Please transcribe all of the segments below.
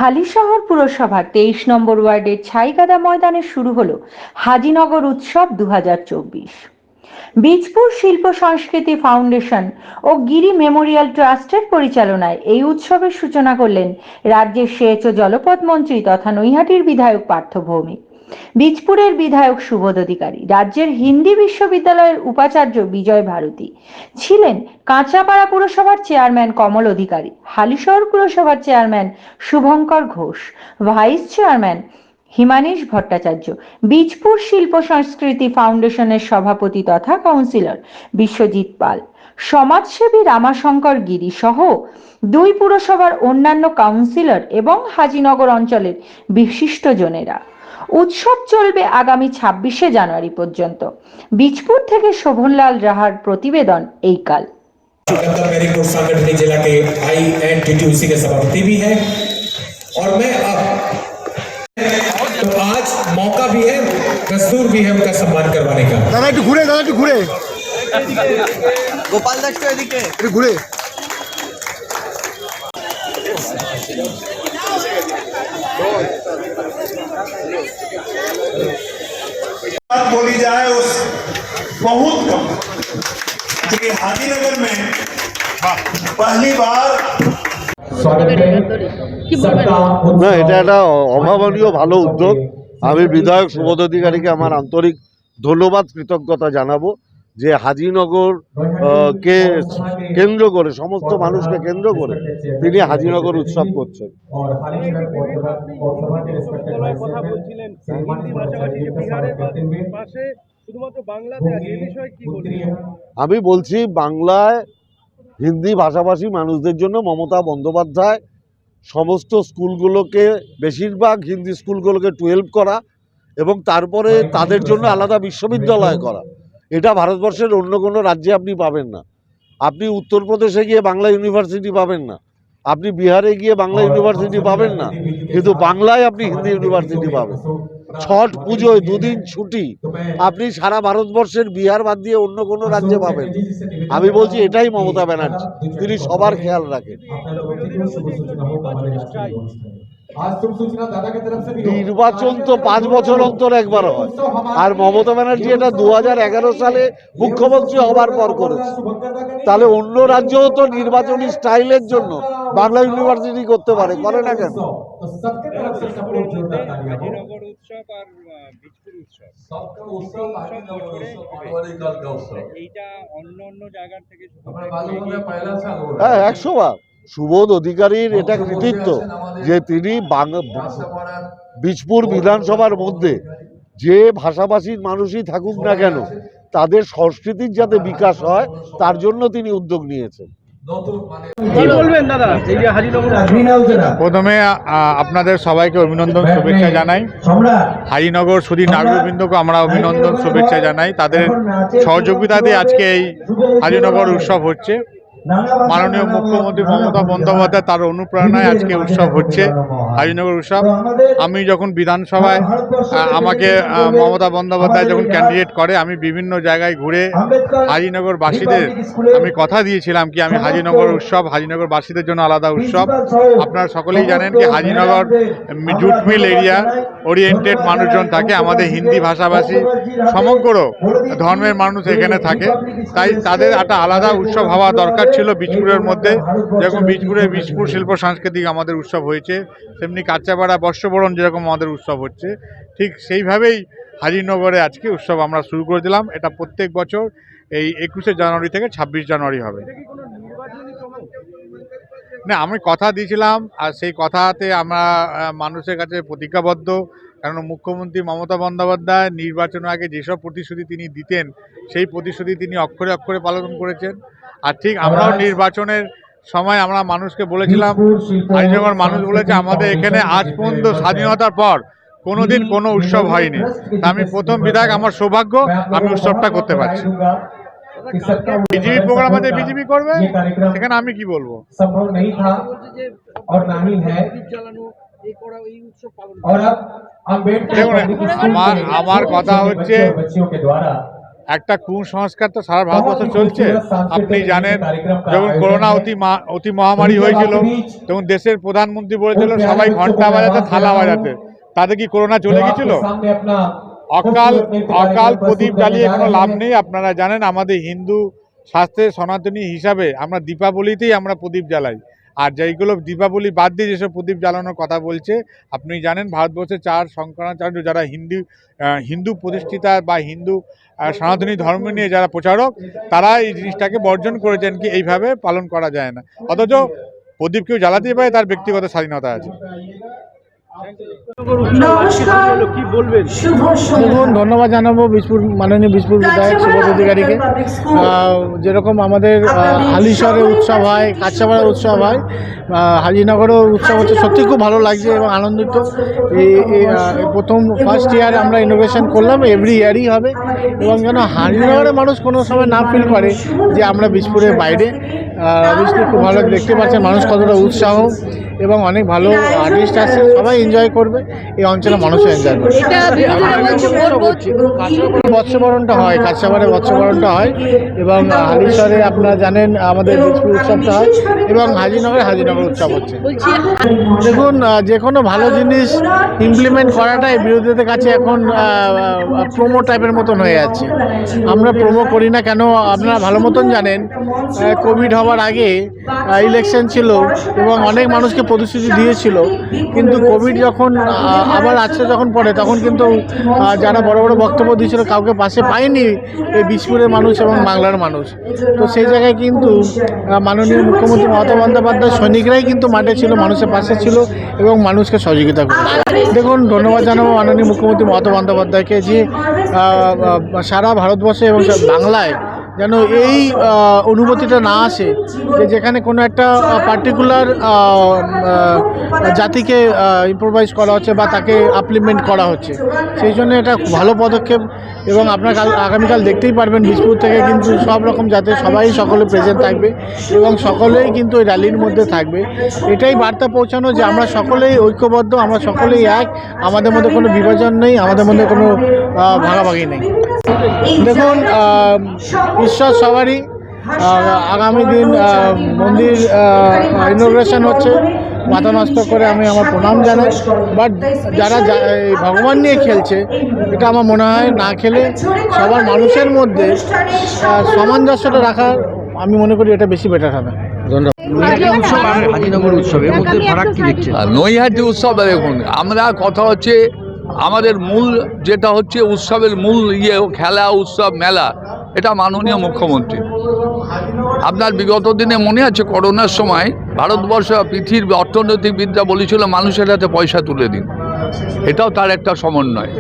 হালিশহর পুরসভার 23 নম্বর ওয়ার্ডের ছাইগাদা ময়দানে শুরু হলো হাজিনগর উৎসব 2024। বীজপুর শিল্প সংস্কৃতি ফাউন্ডেশন ও গিরি মেমোরিয়াল ট্রাস্টের পরিচালনায় এই উৎসবের সূচনা করলেন রাজ্যের সেচ ও জলপথ মন্ত্রী তথা নৈহাটির বিধায়ক পার্থ ভৌমিক। বীজপুরের বিধায়ক সুবোধ অধিকারী, রাজ্যের হিন্দি বিশ্ববিদ্যালয়ের উপাচার্য বিজয় ভারতী ছিলেন, কাঁচরাপাড়া পুরসভার চেয়ারম্যান কমল অধিকারী, হালিশহর পুরসভার chairman Shubhankar Ghosh, vice chairman Himanish Bhattacharya, Bijpur শিল্প সংস্কৃতি ফাউন্ডেশনের সভাপতি তথা কাউন্সিলর বিশ্বজিৎ পাল, সমাজসেবী রামাশঙ্কর গিরি সহ দুই পুরসভার অন্যান্য কাউন্সিলর এবং হাজিনগর অঞ্চলের বিশিষ্টজনেরা। উৎসব চলবে আগামী 26শে জানুয়ারি পর্যন্ত। বীজপুর থেকে শোভনলাল রাহার প্রতিবেদন এই কাল। सांगठनिक जिला के INTTUC के सभापति भी हैं और मैं अब तो आज मौका भी है, दस्तूर भी है उनका सम्मान करवाने का। दादा একটু ঘুরে गोपाल दास को एदिके একটু ঘুরে बात बोली जाए उस बहुत कम, क्योंकि हाजीनगर में पहली बार না, এটা একটা অভাবনীয় ভালো উদ্যোগ। আমি বিধায়ক সুবোধ অধিকারীকে আমার আন্তরিক ধন্যবাদ কৃতজ্ঞতা জানাবো যে হাজিনগর কে কেন্দ্র করে, সমস্ত মানুষকে কেন্দ্র করে তিনি হাজিনগর উৎসব করছেন। আমি বলছি, বাংলায় হিন্দি ভাষাভাষী মানুষদের জন্য মমতা বন্দ্যোপাধ্যায় সমস্ত স্কুলগুলোকে, বেশিরভাগ হিন্দি স্কুলগুলোকে 12 করা এবং তারপরে তাদের জন্য আলাদা বিশ্ববিদ্যালয় করা। এটা ভারতবর্ষের অন্য কোনো রাজ্যে আপনি পাবেন না। আপনি উত্তরপ্রদেশে গিয়ে বাংলা ইউনিভার্সিটি পাবেন না, আপনি বিহারে গিয়ে বাংলা ইউনিভার্সিটি পাবেন না, কিন্তু বাংলায় আপনি হিন্দি ইউনিভার্সিটি পাবেন। ছট পুজোয় 2 দিন ছুটি আপনি সারা ভারতবর্ষের বিহার বাদ দিয়ে অন্য কোনো রাজ্যে পাবেন। আমি বলছি এটাই মমতা ব্যানার্জি, তিনি সবার খেয়াল রাখেন। নির্বাচন তো 5 বছর অন্তর একবার হয়, আর মমতা ব্যানার্জি এটা 2011 সালে মুখ্যমন্ত্রী হবার পর করেছে। তাহলে অন্য রাজ্যও তো নির্বাচনী স্টাইলের জন্য বাংলা ইউনিভার্সিটি করতে পারে, করে না কেন? হ্যাঁ, 100 বার সুবোধ অধিকারীর এটা কৃতিত্ব যে তিনি বীজপুর বিধানসভার মধ্যে যে ভাষাভাষীর মানুষই থাকুক না কেন, তাদের সংস্কৃতির যাতে বিকাশ হয় তার জন্য তিনি উদ্যোগ নিয়েছেন। প্রথমে আপনাদের সবাইকে অভিনন্দন শুভেচ্ছা জানাই। হাজিনগর সুধী নাগরিকবৃন্দকে আমরা অভিনন্দন শুভেচ্ছা জানাই। তাদের সহযোগিতাতে আজকে এই হাজিনগর উৎসব হচ্ছে। মাননীয় মুখ্যমন্ত্রী মমতা বন্দ্যোপাধ্যায় তার অনুপ্রেরণায় আজকে উৎসব হচ্ছে, হাজিনগর উৎসব। আমি যখন বিধানসভায় আমাকে মমতা বন্দ্যোপাধ্যায় যখন ক্যান্ডিডেট করে, আমি বিভিন্ন জায়গায় ঘুরে হাজিনগরবাসীদের আমি কথা দিয়েছিলাম কি আমি হাজিনগর উৎসব, হাজিনগরবাসীদের জন্য আলাদা উৎসব। আপনারা সকলেই জানেন কি Hajinagar jute mill area oriented মানুষজন থাকে, আমাদের হিন্দি ভাষাভাষী সমগ্র ধর্মের মানুষ এখানে থাকে, তাই তাদের একটা আলাদা উৎসব হওয়া দরকার ছিল বীজপুরের মধ্যে। যেরকম বীজপুর শিল্প সাংস্কৃতিক আমাদের উৎসব হয়েছে, তেমনি কাঁচরাপাড়া বর্ষবরণ যেরকম আমাদের উৎসব হচ্ছে, ঠিক সেইভাবেই হাজিনগরে আজকে উৎসব আমরা শুরু করে দিলাম। এটা প্রত্যেক বছর এই 21শে জানুয়ারি থেকে 26 জানুয়ারি হবে। না, আমি কথা দিয়েছিলাম আর সেই কথাতে আমরা মানুষের কাছে প্রতিজ্ঞাবদ্ধ। কারণ মুখ্যমন্ত্রী মমতা বন্দ্যোপাধ্যায় নির্বাচনের আগে যেসব প্রতিশ্রুতি তিনি দিতেন সেই প্রতিশ্রুতি তিনি অক্ষরে অক্ষরে পালন করেছেন। আর ঠিক আমরাও নির্বাচনের সময় আমরা মানুষকে বলেছিলাম, হাজিনগর মানুষ বলেছে আমাদের এখানে আজ পর্যন্ত স্বাধীনতার পর কোনোদিন কোনো উৎসব হয়নি। আমি প্রথম বিধায়ক, আমার সৌভাগ্য আমি উৎসবটা করতে পারছি। বিজেপি প্রোগ্রাম আছে, বিজেপি করবে, সেখানে আমি কি বলবো? দেখুন, আমার কথা হচ্ছে একটা কুসংস্কার তো সারা ভারতবর্ষে চলছে। আপনি জানেন যখন করোনা অতি মহামারী হয়েছিল তখন দেশের প্রধানমন্ত্রী বলেছিল সবাই ঘন্টা বাজাতে থালা বাজাতে, তাতে কি করোনা চলে গেছিল? অকাল প্রদীপ জ্বালিয়ে কোনো লাভ নেই। আপনারা জানেন আমাদের হিন্দু শাস্ত্রের সনাতনী হিসাবে আমরা দীপাবলিতেই আমরা প্রদীপ জ্বালাই। আর যেইগুলো দীপাবলি বাদ দিয়ে যেসব প্রদীপ জ্বালানোর কথা বলছে, আপনি জানেন ভারতবর্ষে 4 শঙ্করাচার্য যারা হিন্দু প্রতিষ্ঠিতা বা হিন্দু সনাতনী ধর্ম নিয়ে যারা প্রচারক, তারা এই জিনিসটাকে বর্জন করেছেন কি এইভাবে পালন করা যায় না। অথচ প্রদীপ কেউ জ্বালাতেই পারে, তার ব্যক্তিগত স্বাধীনতা আছে। দেখুন, ধন্যবাদ জানাবো মাননীয় বিজপুর বিধায়ক সুবোধ অধিকারীকে। যেরকম আমাদের হালিশহরে উৎসব হয়, কাছাপাড়ার উৎসব হয়, হাজিনগরেও উৎসব হচ্ছে, সত্যি খুব ভালো লাগছে এবং আনন্দিত। এই ফার্স্ট ইয়ার আমরা ইনোভেশন করলাম, এভরি ইয়ারই হবে, এবং যেন হাজিনগরের মানুষ কোনো সময় না ফিল করে যে আমরা বিজপুরের বাইরে। অবশ্যই খুব ভালো দেখতে পাচ্ছেন মানুষ কতটা উৎসাহ, এবং অনেক ভালো আর্টিস্ট আছে, সবাই এনজয় করবে, এই অঞ্চলের মানুষও এনজয় করবে। বৎসবরণটা হয়, কাছাপাড়ে বৎসবরণটা হয়, এবং হালিশহরে আপনারা জানেন আমাদের বিজপুর উৎসবটা হয়, এবং হাজিনগর উৎসব হচ্ছে। দেখুন, যে কোনো ভালো জিনিস ইমপ্লিমেন্ট করাটাই বিরোধীদের কাছে এখন প্রোমো টাইপের মতন হয়ে যাচ্ছে। আমরা প্রোমো করি না কেন আপনারা ভালো মতন জানেন। কোভিড হওয়ার আগে ইলেকশন ছিল এবং অনেক মানুষকে প্রতিশ্রুতি দিয়েছিল, কিন্তু কোভিড যখন আবার আসছে যখন পড়ে, তখন কিন্তু যারা বড় বড় বক্তব্য দিয়েছিল কাউকে পাশে পায়নি এই বিজপুরের মানুষ এবং বাংলার মানুষ। তো সেই জায়গায় কিন্তু মাননীয় মুখ্যমন্ত্রী মমতা বন্দ্যোপাধ্যায় সৈনিকরাই কিন্তু মাঠে ছিল, মানুষের পাশে ছিল এবং মানুষকে সহযোগিতা করেছে। দেখুন, ধন্যবাদ জানাবো মাননীয় মুখ্যমন্ত্রী মমতা বন্দ্যোপাধ্যায়কে যে সারা ভারতবর্ষে এবং বাংলায় যেন এই অনুভূতিটা না আসে যে যেখানে কোনো একটা পার্টিকুলার জাতিকে ইম্প্রোভাইজ করা হচ্ছে বা তাকে আপলিমেন্ট করা হচ্ছে। সেই জন্য এটা ভালো পদক্ষেপ, এবং আপনারা আগামীকাল দেখতেই পারবেন বিজপুর থেকে কিন্তু সব রকম জাতি সকলে প্রেজেন্ট থাকবে এবং সকলেই কিন্তু ওই র্যালির মধ্যে থাকবে। এটাই বার্তা পৌঁছানো যে আমরা সকলেই ঐক্যবদ্ধ, আমরা সকলেই এক, আমাদের মধ্যে কোনো বিভাজন নেই, আমাদের মধ্যে কোনো ভাগাভাগি নেই। দেখুন, ঈশ্বর সবারই। আগামী দিন মন্দির ইনোগ্রেশন হচ্ছে, মাথা নষ্ট করে আমি আমার প্রণাম জানাই। বাট যারা ভগবান নিয়ে খেলছে, এটা আমার মনে হয় না খেলে সবার মানুষের মধ্যে সামঞ্জস্যটা রাখা, আমি মনে করি এটা বেশি বেটার হবে। নৈহাটি উৎসব দেখুন, আমরা কথা হচ্ছে আমাদের মূল যেটা হচ্ছে উৎসবের মূল খেলা, উৎসব, মেলা, এটা মাননীয় মুখ্যমন্ত্রী। আপনার বিগত দিনে মনে আছে করোনার সময় ভারতবর্ষ পৃথিবীর অর্থনৈতিকবিদরা বলেছিল মানুষের হাতে পয়সা তুলে দিন, এটাও তার একটা সমন্বয়।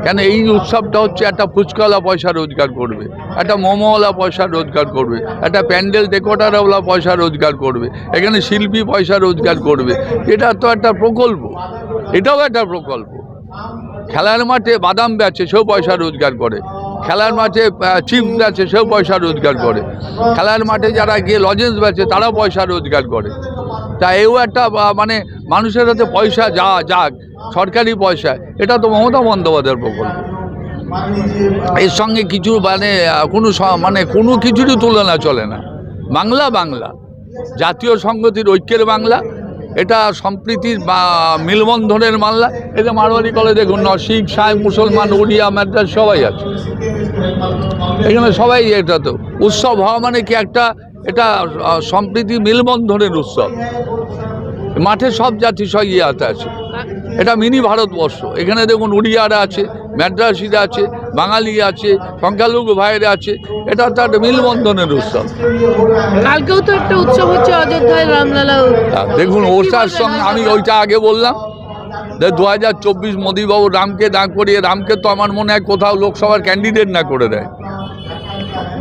কেন এই উৎসবটা হচ্ছে একটা ফুচকাওয়ালা পয়সা রোজগার করবে, একটা মোমোওয়ালা পয়সা রোজগার করবে, একটা প্যান্ডেল ডেকোরেটরওয়ালা পয়সা রোজগার করবে, এখানে শিল্পী পয়সা রোজগার করবে। এটা তো একটা প্রকল্প, এটাও একটা প্রকল্প। খেলার মাঠে বাদাম বেচে সেও পয়সা রোজগার করে, খেলার মাঠে চিপস বেচে সেও পয়সা রোজগার করে, খেলার মাঠে যারা গিয়ে লজেন্স বেচে তারাও পয়সা রোজগার করে। তা এও একটা মানে মানুষের হাতে পয়সা যাক, সরকারি পয়সা, এটা তো মমতা বন্দ্যোপাধ্যায়ের প্রকল্প। এর সঙ্গে কিছু কোনো কিছুরই তুলনা চলে না। বাংলা জাতীয় সংহতির ঐক্যের বাংলা, এটা সম্প্রীতির বা মিলবন্ধনের বাংলা। এটা মারোয়ারি কলেজ দেখুন, শিখ, সাই, মুসলমান, উড়িয়া, মাদ্রাস সবাই আছে এখানে, সবাই। এটা তো উৎসব হওয়া মানে কি একটা, এটা সম্প্রীতি মিলবন্ধনের উৎসব। মাঠে সব জাতি সহিয়াতে আছে, এটা মিনি ভারতবর্ষ। এখানে দেখুন উড়িয়ারা আছে, মাদ্রাসিরা আছে, বাঙালি আছে, সংখ্যালঘু ভাইরা আছে, এটা তো একটা মিলবন্ধনের উৎসব। কালকেও তো একটা উৎসব হচ্ছে অযোধ্যায়, রামলালা। দেখুন ওটার সঙ্গে আমি ওইটা আগে বললাম যে 2024 মোদিবাবু রামকে দাঁড় করিয়ে, রামকে তো আমার মনে হয় কোথাও লোকসভার ক্যান্ডিডেট না করে দেয়।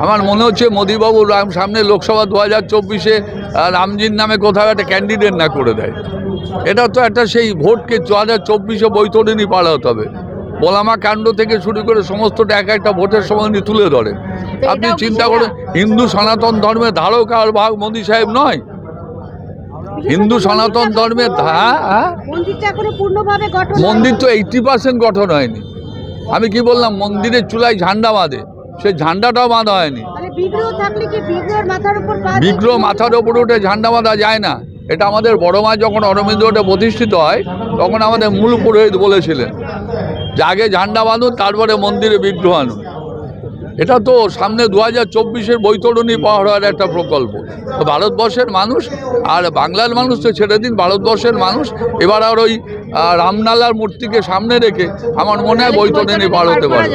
আমার মনে হচ্ছে মোদিবাবু সামনে লোকসভা 2024-এ রামজির নামে কোথাও একটা ক্যান্ডিডেট না করে দেয়। এটা তো একটা সেই ভোটকে 2024-এ বৈতরণী পালাতে হবে। বোলামা কাণ্ড থেকে শুরু করে সমস্তটা একটা ভোটের সময় তুলে ধরে। আপনি চিন্তা করেন, হিন্দু সনাতন ধর্মের ধারক আর বাহক মোদী সাহেব নয়। হিন্দু সনাতন ধর্মের মন্দির তো 80% গঠন হয়নি। আমি কি বললাম, মন্দিরের চূড়ায় ঝান্ডা বাঁধে, সে ঝান্ডাটাও বাঁধা হয়নি। মানে বিগ্রহ থাকলে কি বিগ্রহের মাথার উপর বিগ্রহ মাথার ওপরে উঠে ঝান্ডা বাঁধা যায় না। এটা আমাদের বড় মা যখন অরবিন্দটা প্রতিষ্ঠিত হয় তখন আমাদের মূল পুরোহিত বলেছিলেন যে আগে ঝান্ডা বাঁধুন, তারপরে মন্দিরে বিগ্রহ আনুন। এটা তো সামনে 2024-এর বৈতরণী পাহাড়ের একটা প্রকল্প। তো ভারতবর্ষের মানুষ আর বাংলার মানুষ তো ছেড়ে দিন, ভারতবর্ষের মানুষ এবার আর ওই রামলালার মূর্তিকে সামনে রেখে আমার মনে হয় বৈতরণী পার হতে পারে।